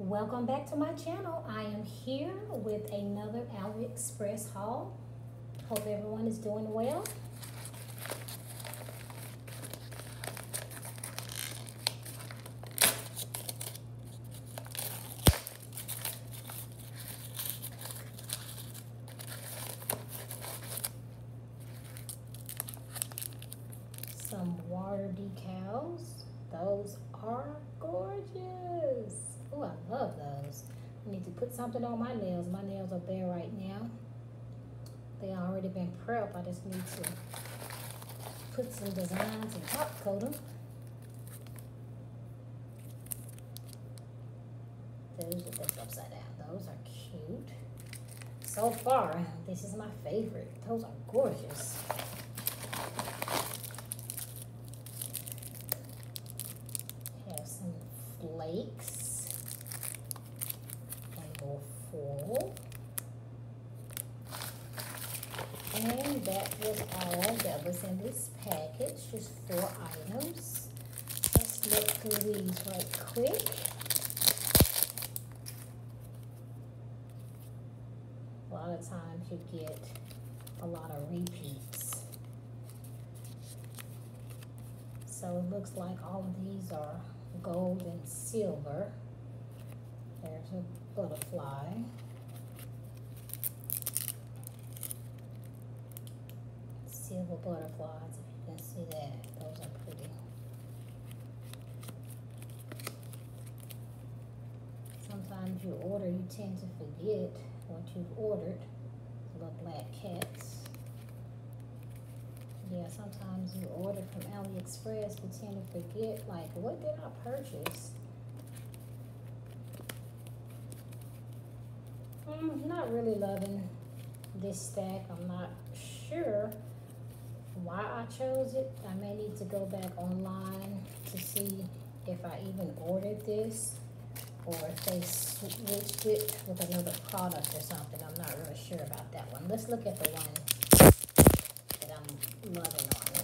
Welcome back to my channel. I am here with another AliExpress haul. Hope everyone is doing well. Some water decals. Those are gorgeous. Oh, I love those. I need to put something on my nails. My nails are bare right now. They already been prepped. I just need to put some designs and top coat them. Those are those upside down. Those are cute. So far, this is my favorite. Those are gorgeous. Have some flakes. Full. And that was all that was in this package, just 4 items. Let's look through these right quick. A lot of times you get a lot of repeats. So it looks like all of these are gold and silver. There's a butterfly. Silver butterflies, if you can see that. Those are pretty. Sometimes you order, you tend to forget what you've ordered. Little black cats. Yeah, sometimes you order from AliExpress, you tend to forget, like, what did I purchase? I'm not really loving this stack. I'm not sure why I chose it. I may need to go back online to see if I even ordered this or if they switched it with another product or something. I'm not really sure about that one. Let's look at the one that I'm loving on.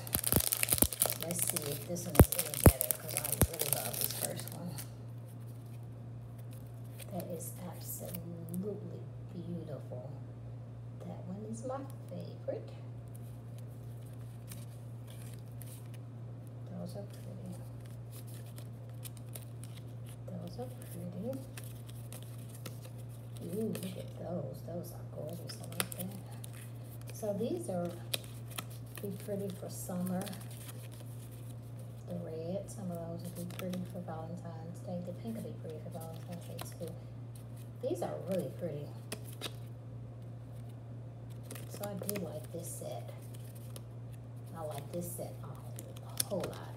Let's see if this one is any better, because I really love this first one. That is absolutely beautiful. That one is my favorite. Those are pretty. Those are pretty. Ooh, look at those. Those are gorgeous. I like that. So these are be pretty for summer. The red, some of those would be pretty for Valentine's Day. The pink would be pretty for Valentine's Day too. These are really pretty. So I do like this set. I like this set a whole lot.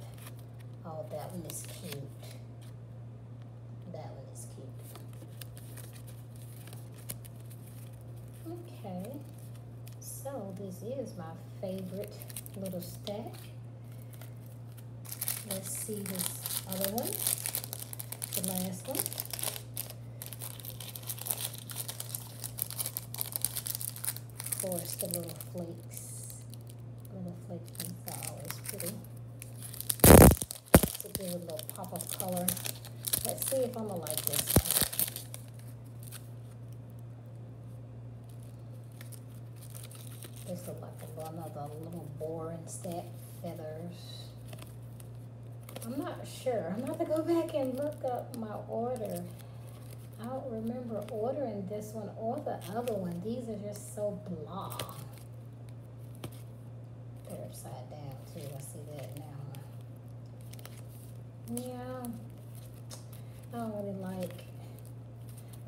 Oh, that one is cute. That one is cute. Okay. So this is my favorite little stack. Let's see this other one, the last one. Of course, the little flakes. Little flakes are always pretty. To give it a little pop of color. Let's see if I'm gonna like this one. This looks like another little boring stack, feathers. I'm not sure. I'm going to go back and look up my order. I don't remember ordering this one or the other one. These are just so blah. They're upside down too. I see that now. Yeah. I don't really like.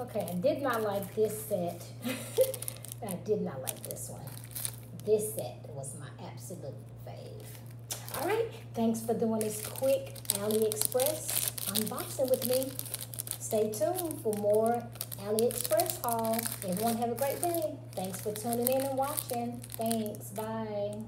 Okay, I did not like this set. I did not like this one. This set was my absolute fave. All right, thanks for doing this quick AliExpress unboxing with me. Stay tuned for more AliExpress haul. Everyone have a great day. Thanks for tuning in and watching. Thanks, bye.